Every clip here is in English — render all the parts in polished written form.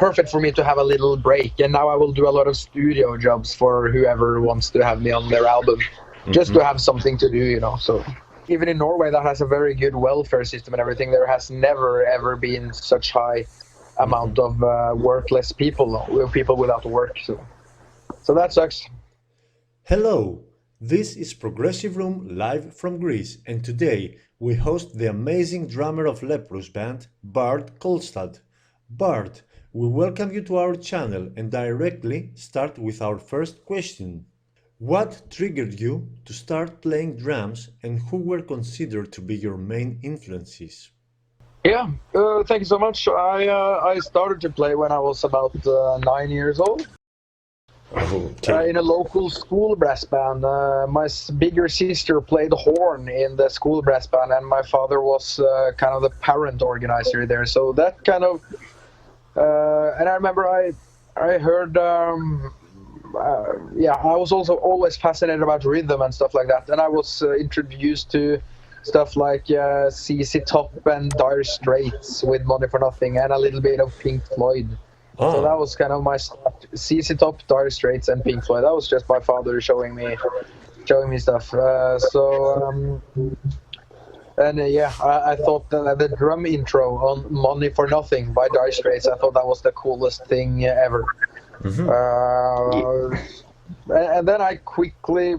perfect for me to have a little break. And now I will do a lot of studio jobs for whoever wants to have me on their album, just to have something to do, you know. So even in Norway, that has a very good welfare system and everything, there has never ever been such high amount of workless people, people without work. So that sucks. Hello, this is Progressive Room live from Greece, and today we host the amazing drummer of Leprous band, BAARD KOLSTAD. BAARD, we welcome you to our channel and directly start with our first question. What triggered you to start playing drums and who were considered to be your main influences? Yeah, thank you so much. I started to play when I was about 9 years old. Okay. In a local school brass band. My bigger sister played horn in the school brass band, and my father was kind of the parent organizer there. So that kind of, and I remember I heard, yeah, I was also always fascinated about rhythm and stuff like that. And I was introduced to stuff like CC Top and Dire Straits with Money for Nothing, and a little bit of Pink Floyd. So that was kind of my start. CC Top, Dire Straits, and Pink Floyd. That was just my father showing me stuff. Yeah, I thought the drum intro on Money for Nothing by Dire Straits, I thought that was the coolest thing ever. And then I quickly,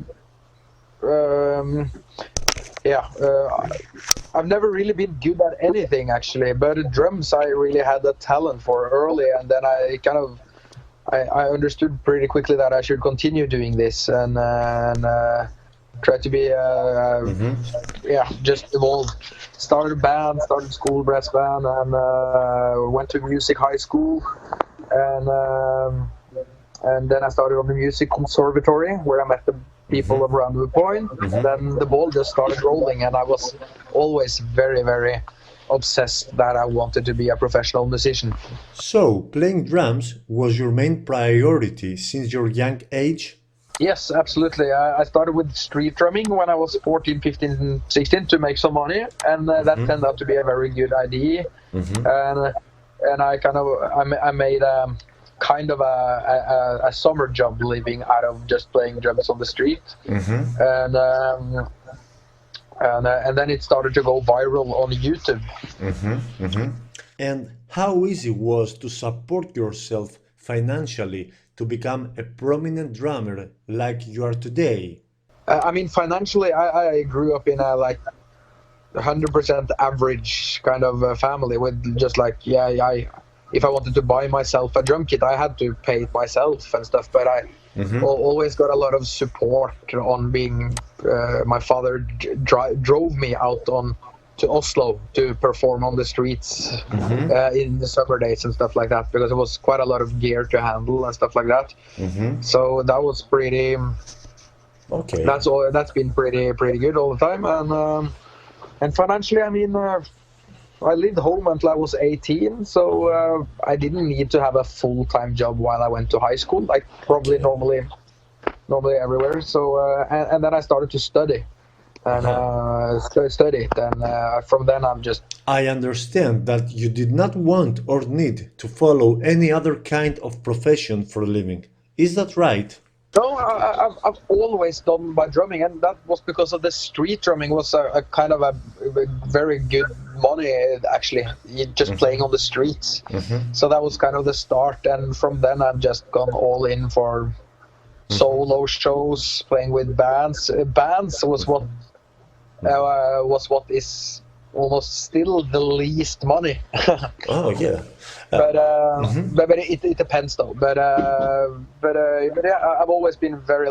I've never really been good at anything actually, but drums I really had a talent for early, and then I understood pretty quickly that I should continue doing this and try to be just evolve. Started a band, started school brass band, and went to music high school, and then I started on the music conservatory where I met the people of Round Point. Then the ball just started rolling, and I was always very, very obsessed that I wanted to be a professional musician. So, playing drums was your main priority since your young age? Yes, absolutely. I started with street drumming when I was 14, 15, 16 to make some money, and that turned out to be a very good idea. And I made kind of a summer job living out of just playing drums on the street, and then it started to go viral on YouTube. And how easy was to support yourself financially to become a prominent drummer like you are today? I mean, financially, I grew up in a 100% average kind of family with just if I wanted to buy myself a drum kit, I had to pay it myself and stuff. But I always got a lot of support on being. My father drove me out to Oslo to perform on the streets in the summer days and stuff like that, because it was quite a lot of gear to handle and stuff like that. So that was pretty. Okay. That's been pretty good all the time, and financially, I mean. I lived home until I was 18, so I didn't need to have a full-time job while I went to high school, like probably normally everywhere. So and then I started to study, and studied, and from then I'm just. I understand that you did not want or need to follow any other kind of profession for a living. Is that right? No, I've always done my drumming, and that was because of the street drumming was a kind of a very good money actually, just playing on the streets. So that was kind of the start, and from then I've just gone all in for solo shows, playing with bands. Bands was what is almost still the least money. Oh yeah. But it depends though. But yeah, I've always been very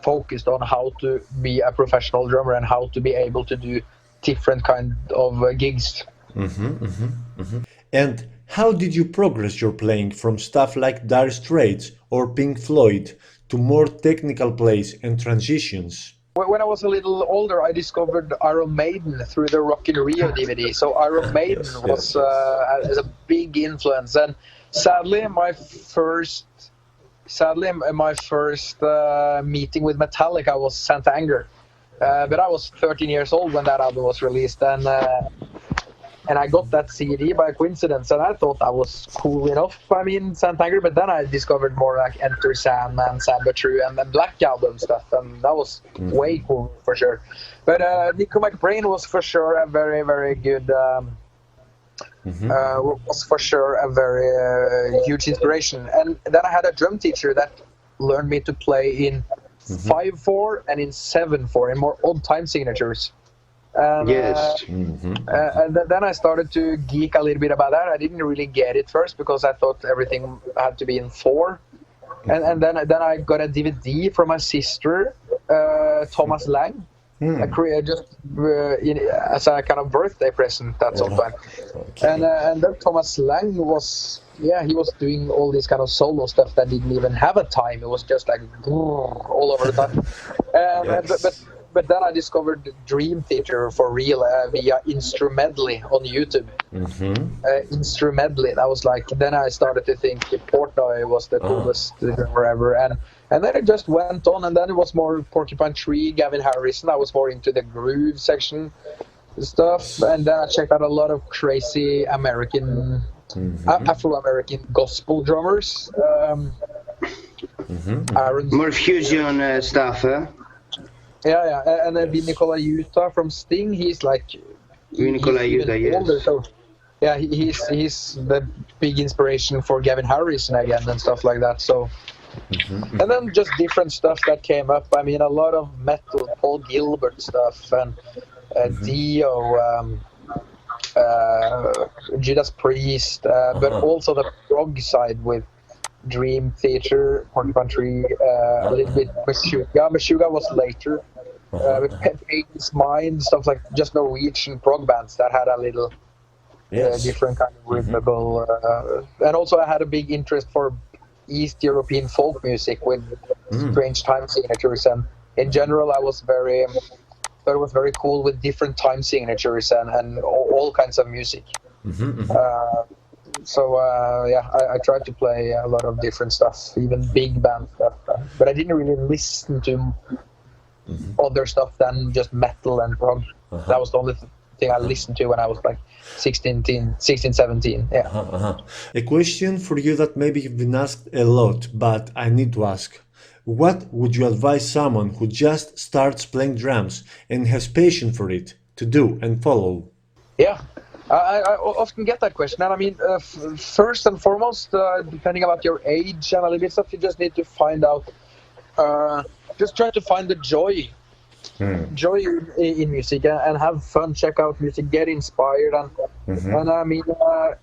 focused on how to be a professional drummer and how to be able to do different kind of gigs. And how did you progress your playing from stuff like Dire Straits or Pink Floyd to more technical plays and transitions? When I was a little older, I discovered Iron Maiden through the Rock in Rio DVD. So Iron Maiden was a big influence. And sadly, my first meeting with Metallica was Saint Anger. But I was 13 years old when that album was released, and and I got that CD by coincidence, and I thought that was cool enough. I mean, Santanger, but then I discovered more like Enter Sandman, Sad But True, and then Black Album stuff, and that was way cool for sure. But Nico McBrain was for sure a very, very good. Was for sure a very huge inspiration. And then I had a drum teacher that learned me to play in 5/4 and in 7/4 in more odd time signatures. And, and then I started to geek a little bit about that. I didn't really get it first because I thought everything had to be in 4. And then I got a DVD from my sister, Thomas Lang. I created just as a kind of birthday present at some time. Okay. And then Thomas Lang was doing all this kind of solo stuff that didn't even have a time. It was just like all over the time. But then I discovered Dream Theater for real via Instrumentally on YouTube. Instrumentally, that was like. Then I started to think Portnoy was the coolest drummer ever, and then it just went on. And then it was more Porcupine Tree, Gavin Harrison. I was more into the groove section stuff, and then I checked out a lot of crazy American, Afro-American gospel drummers. More fusion stuff, huh? Yeah, and then Nicola Utah from Sting. He's like Nicola Utah, yes. So, yeah, he's the big inspiration for Gavin Harrison again and stuff like that. So, and then just different stuff that came up. I mean, a lot of metal, Paul Gilbert stuff, and Dio, Judas Priest, but also the prog side with Dream Theater, Porcupine Tree, a little bit Meshuggah. Meshuggah was later. Pagan's Mind, stuff like just Norwegian prog bands that had a little different kind of rhythmical. And also I had a big interest for East European folk music with strange time signatures. And in general, I was thought it was very cool with different time signatures and all kinds of music. I tried to play a lot of different stuff, even big band stuff, but I didn't really listen to other stuff than just metal and prog. That was the only thing I listened to when I was like 16, 17. A question for you that maybe you've been asked a lot, but I need to ask. What would you advise someone who just starts playing drums and has passion for it to do and follow? Yeah. I often get that question, and I mean, first and foremost, depending about your age and a little bit stuff, you just need to find out, just try to find the joy in music and have fun, check out music, get inspired, and I mean,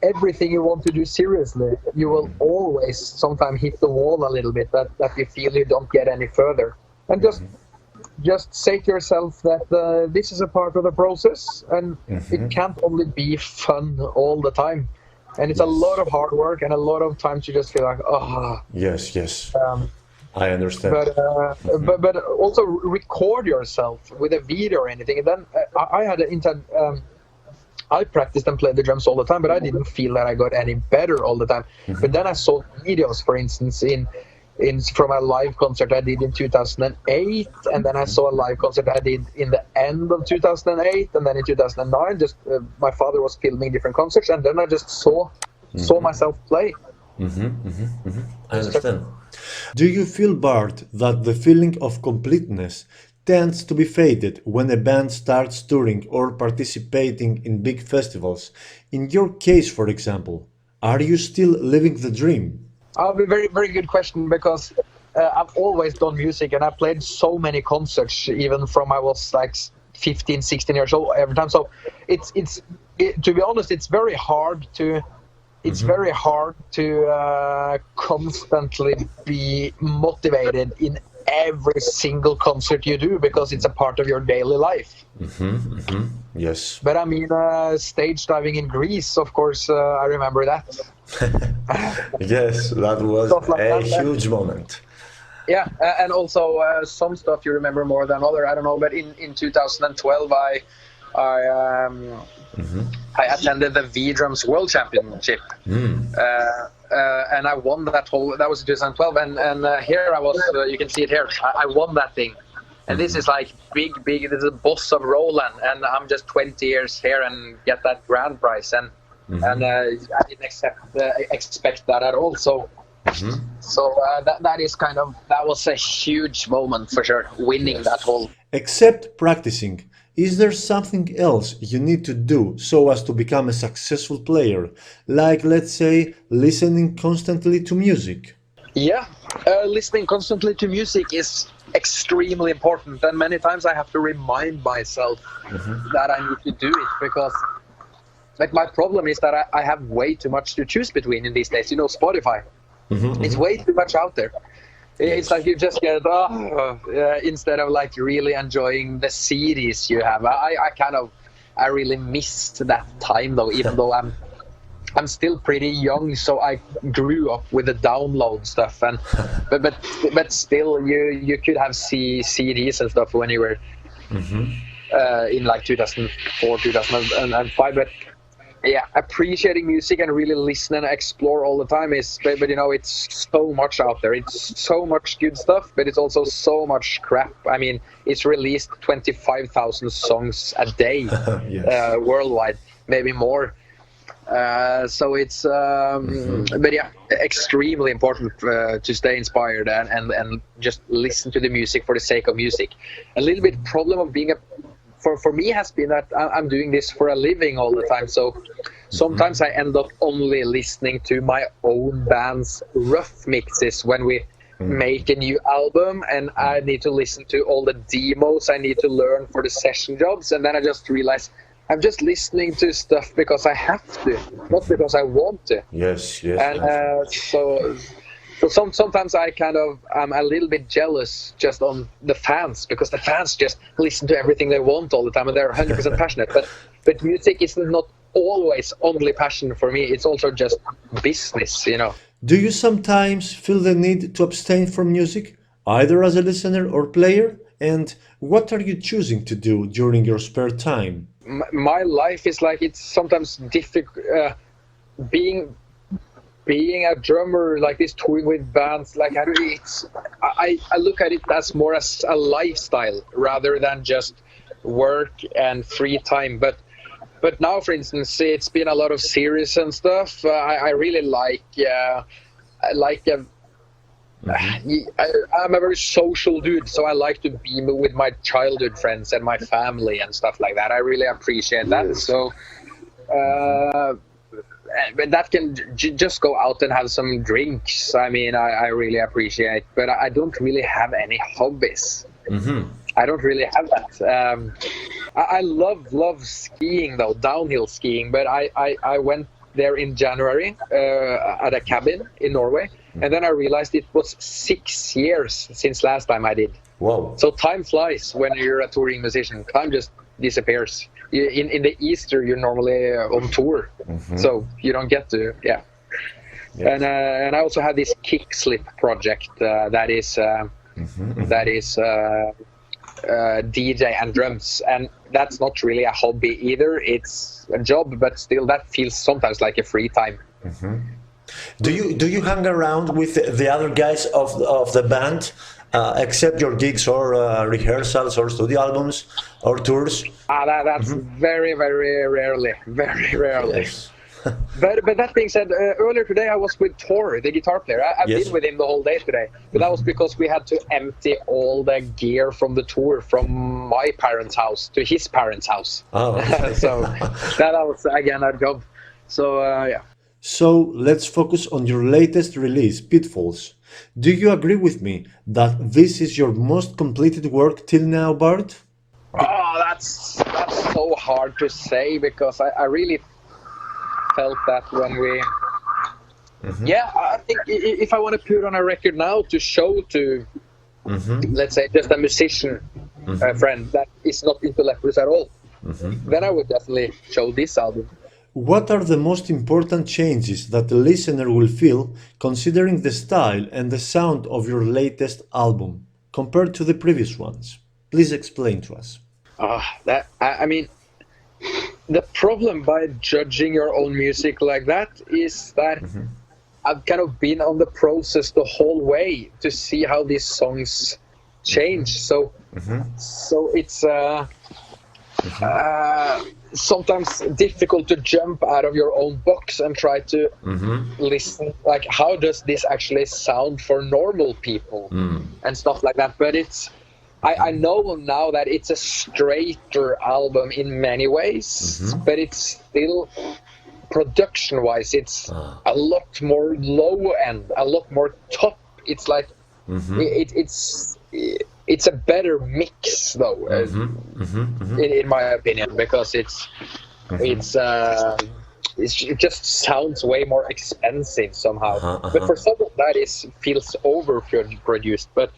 everything you want to do seriously, you will always sometimes hit the wall a little bit that you feel you don't get any further, and just say to yourself that this is a part of the process, and it can't only be fun all the time. And it's a lot of hard work and a lot of times you just feel like, Yes. I understand. But also record yourself with a video or anything. And then I practiced and played the drums all the time, but I didn't feel that I got any better all the time. But then I saw videos, for instance, from a live concert I did in 2008, and then I saw a live concert I did in the end of 2008, and then in 2009 just my father was filming different concerts, and then I just saw myself play. I understand. Do you feel, Bart, that the feeling of completeness tends to be faded when a band starts touring or participating in big festivals? In your case, for example, are you still living the dream? A very, very good question, because I've always done music and I played so many concerts, even from I was like 15, 16 years old every time. So to be honest, it's very hard to constantly be motivated in every single concert you do, because it's a part of your daily life. Yes. But I mean, stage diving in Greece, of course, I remember that. Yes, that was a huge moment. Yeah, and also some stuff you remember more than other. I don't know, but in 2012, I attended the V-Drums World Championship, and I won that was 2012, and here I was. You can see it here. I won that thing. And this is like big. This is the boss of Roland, and I'm just 20 years here and get that grand prize, and I didn't expect that at all. So that is that was a huge moment for sure, winning that whole. Except practicing, is there something else you need to do so as to become a successful player? Like, let's say, listening constantly to music? Yeah, listening constantly to music is extremely important, and many times I have to remind myself that I need to do it, because like my problem is that I have way too much to choose between in these days. You know, Spotify, it's way too much out there. It's like you just get instead of like really enjoying the CDs you have. I really missed that time though, even though I'm still pretty young, so I grew up with the download stuff, and but still you could have CDs and stuff when you were in like 2004, 2005. But yeah, appreciating music and really listen and explore all the time is, but you know, it's so much out there. It's so much good stuff, but it's also so much crap. I mean, it's released 25,000 songs a day worldwide, maybe more. So it's but yeah, extremely important to stay inspired and just listen to the music for the sake of music. A little bit problem of being for me has been that I'm doing this for a living all the time, so sometimes I end up only listening to my own band's rough mixes when we make a new album, and I need to listen to all the demos I need to learn for the session jobs, and then I just realize I'm just listening to stuff because I have to, not because I want to. Yes. And so sometimes I'm a little bit jealous just on the fans, because the fans just listen to everything they want all the time and they're 100% passionate. But music is not always only passion for me. It's also just business, you know. Do you sometimes feel the need to abstain from music, either as a listener or player? And what are you choosing to do during your spare time? My life is like, it's sometimes difficult being a drummer like this, touring with bands. Like I look at it as more as a lifestyle rather than just work and free time. But now, for instance, it's been a lot of series and stuff. I really I'm a very social dude, so I like to be with my childhood friends and my family and stuff like that. I really appreciate that. Yes. So, but that can just go out and have some drinks. I mean, I really appreciate, but I don't really have any hobbies. I don't really have that. I love skiing though, downhill skiing, but I went there in January at a cabin in Norway, and then I realized it was 6 years since last time I did. Wow. So time flies when you're a touring musician. Time just disappears. In the Easter, you're normally on tour, so you don't get to, Yes. And I also have this kickslip project that is DJ and drums, and that's not really a hobby either. It's a job, but still that feels sometimes like a free time. Do you hang around with the other guys of the band, except your gigs or rehearsals or studio albums or tours? That's very rarely. Yes. But that being said, earlier today I was with Tor, the guitar player. I've Yes. been with him the whole day today. But that was because we had to empty all the gear from the tour from my parents' house to his parents' house. Oh, okay. So that was, again, our job. So, yeah. So let's focus on your latest release, Pitfalls. Do you agree with me that this is your most completed work till now, BAARD? Oh, that's so hard to say, because I really felt that when we... Yeah, I think if I want to put on a record now to show to, let's say, just a musician friend that is not into Leprous at all, then I would definitely show this album. What are the most important changes that the listener will feel considering the style and the sound of your latest album compared to the previous ones? Please explain to us. I mean, the problem by judging your own music like that is that I've kind of been on the process the whole way to see how these songs change. So So it's sometimes difficult to jump out of your own box and try to listen, like, how does this actually sound for normal people and stuff like that. But I know now that it's a straighter album in many ways, but it's still, production-wise, it's a lot more low end, a lot more top. It's like it's a better mix, though, in my opinion, because it just sounds way more expensive somehow. But for some of that, feels overproduced. But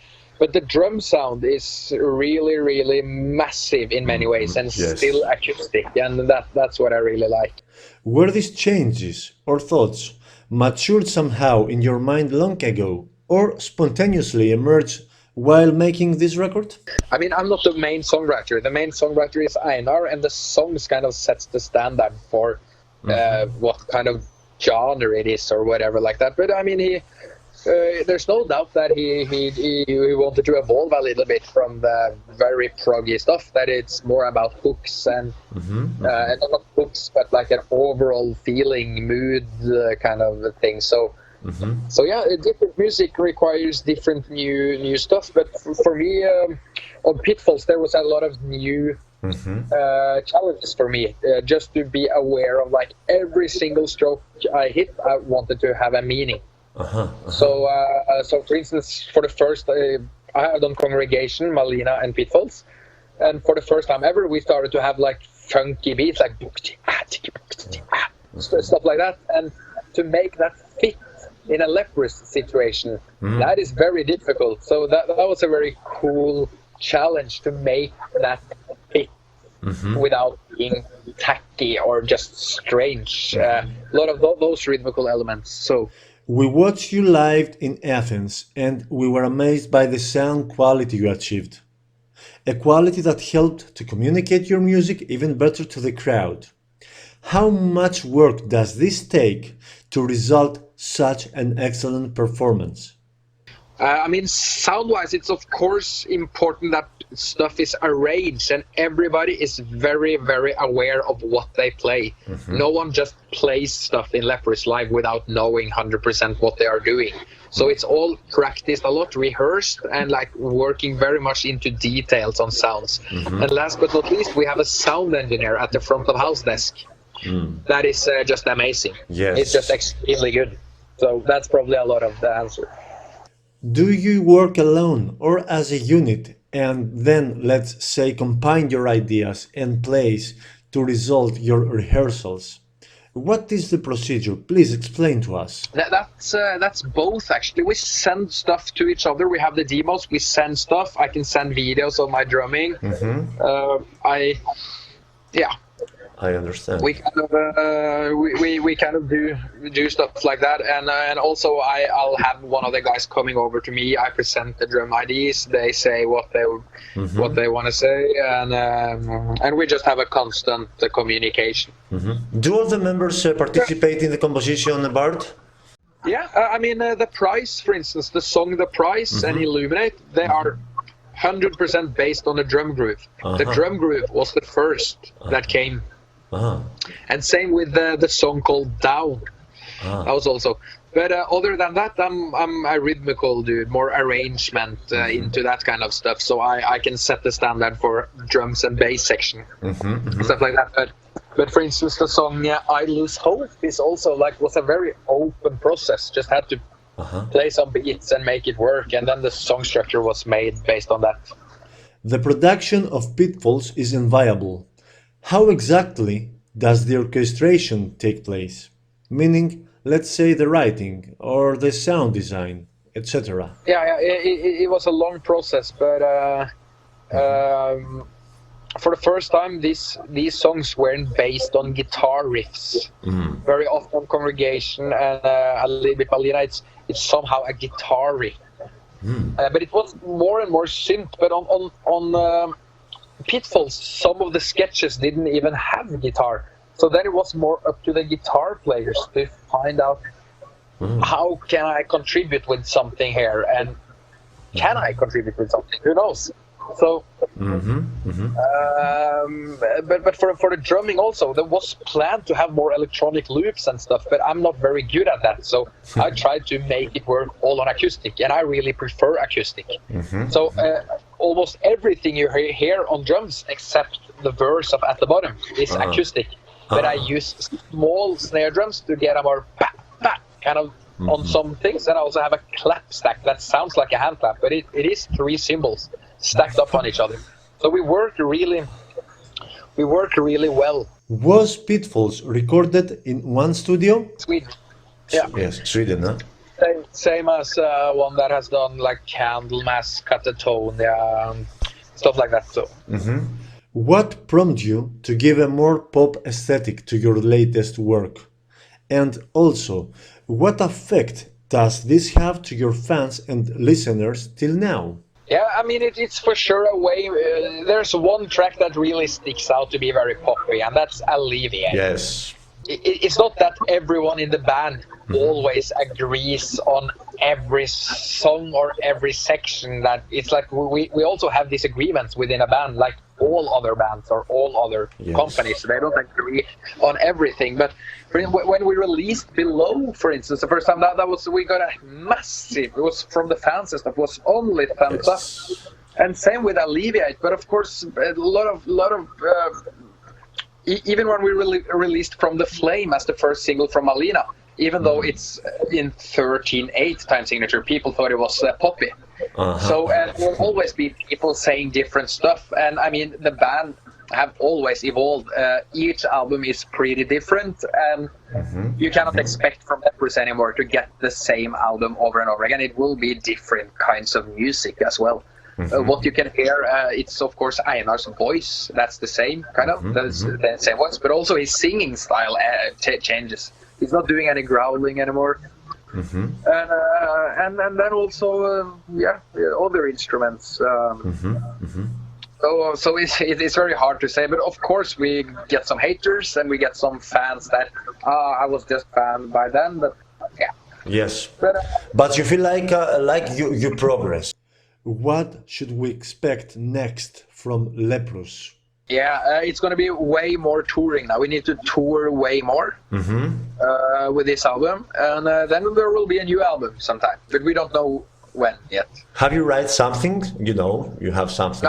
the drum sound is really, really massive in many ways, and still acoustic, and that's what I really like. Were these changes or thoughts matured somehow in your mind long ago, or spontaneously emerged while making this record? I mean, I'm not the main songwriter. The main songwriter is Einar, and the songs kind of sets the standard for what kind of genre it is or whatever like that. But I mean, there's no doubt that he wanted to evolve a little bit from the very proggy stuff, that it's more about hooks and not hooks, but like an overall feeling, mood kind of thing. So yeah, different music requires different new stuff. But for me, on Pitfalls, there was a lot of new challenges for me, just to be aware of, like, every single stroke I hit, I wanted to have a meaning. So for instance, for the first, I have done Congregation, Malina, and Pitfalls, and for the first time ever, we started to have like funky beats, like stuff like that, and to make that fit in a Leprous situation, that is very difficult. So that was a very cool challenge, to make that fit without being tacky or just strange. A lot of those rhythmical elements. So we watched you live in Athens, and we were amazed by the sound quality you achieved. A quality that helped to communicate your music even better to the crowd. How much work does this take to result such an excellent performance? I mean, sound-wise, it's of course important that stuff is arranged and everybody is very, very aware of what they play. No one just plays stuff in Leprous live without knowing 100% what they are doing. So it's all practiced a lot, rehearsed, and like working very much into details on sounds. And last but not least, we have a sound engineer at the front of house desk. That is just amazing. It's just extremely good. So that's probably a lot of the answer. Do you work alone or as a unit, and then, let's say, combine your ideas and plays to result your rehearsals? What is the procedure? Please explain to us. That's both, actually. We send stuff to each other. We have the demos. We send stuff. I can send videos of my drumming. I understand. We kind of we kind of do stuff like that, and also I'll have one of the guys coming over to me. I present the drum IDs. They say what they want to say, and we just have a constant communication. Do all the members participate in the composition, BAARD? Yeah, I mean the Price, for instance, the song "The Price" and "Illuminate," they are 100% based on the drum groove. The drum groove was the first that came. And same with the song called "Down." That was also. But other than that, I'm a rhythmical dude, more arrangement into that kind of stuff. So I can set the standard for drums and bass section, stuff like that. But for instance, the song "I Lose Hope" is also was a very open process. Just had to play some beats and make it work, and then the song structure was made based on that. The production of Pitfalls is inviolable. How exactly does the orchestration take place? Meaning, let's say the writing or the sound design, etc. Yeah, it was a long process, but for the first time, these songs weren't based on guitar riffs. Very often on Congregation and a little bit Malina, it's somehow a guitar riff. But it was more and more synth. But on Pitfalls, some of the sketches didn't even have guitar. So then it was more up to the guitar players to find out how can I contribute with something here, and can I contribute with something? Who knows? So, Mm-hmm. Mm-hmm. but for the drumming also, there was planned to have more electronic loops and stuff, but I'm not very good at that. So I tried to make it work all on acoustic, and I really prefer acoustic. Mm-hmm. So almost everything you hear on drums, except the verse of at the bottom, is acoustic. But I use small snare drums to get a more kind of on some things, and I also have a clap stack that sounds like a hand clap, but it is three cymbals stacked up on each other. So we work really well. Was Pitfalls recorded in one studio? Sweden. Yeah. Yes, Sweden, huh? Same as one that has done like Candlemass, Catatonia, stuff like that. So. Mm-hmm. What prompted you to give a more pop aesthetic to your latest work? And also, what effect does this have to your fans and listeners till now? Yeah, I mean, it's for sure a way. There's one track that really sticks out to be very poppy, and that's Alleviate. Yes. It's not that everyone in the band always agrees on every song or every section. That it's like we also have disagreements within a band, like all other bands or all other companies. They don't agree on everything. But when we released Below, for instance, the first time that was, we got a massive. It was from the fans and stuff. Was only thumbs up. And same with Alleviate. But of course, a lot of. Even when we released From the Flame as the first single from Alina, even though it's in 13/8 time signature, people thought it was poppy. So there will always be people saying different stuff, and I mean the band have always evolved. Each album is pretty different, and you cannot expect from Leprous anymore to get the same album over and over again. It will be different kinds of music as well. What you can hear, it's of course Einar's voice. That's the same kind of, that's the same voice, but also his singing style changes. He's not doing any growling anymore, and then also other instruments. So it's very hard to say, but of course we get some haters and we get some fans that I was just fan by then, but yeah. Yes, but you feel like you progress. What should we expect next from Leprous? Yeah, it's going to be way more touring now. We need to tour way more with this album, and then there will be a new album sometime, but we don't know when yet. Have you write something? You have something?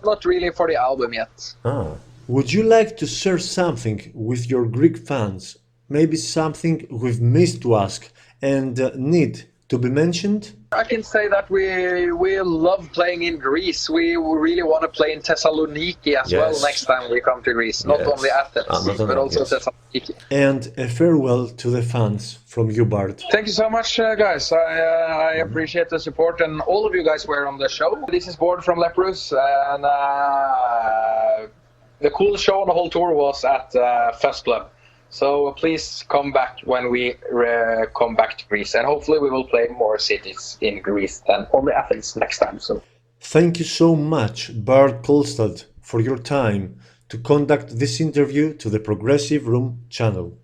Not really for the album yet. Oh. Would you like to share something with your Greek fans? Maybe something we've missed to ask and need to be mentioned? I can say that we love playing in Greece. We really want to play in Thessaloniki as well next time we come to Greece. Not only Athens, but also Thessaloniki. And a farewell to the fans from you, BAARD. Thank you so much, guys. I appreciate the support, and all of you guys were on the show. This is BAARD from Leprous, and the coolest show on the whole tour was at Fest Club. So please come back when we come back to Greece, and hopefully we will play more cities in Greece than only Athens next time. So thank you so much, BAARD KOLSTAD, for your time to conduct this interview to the Progressive Room channel.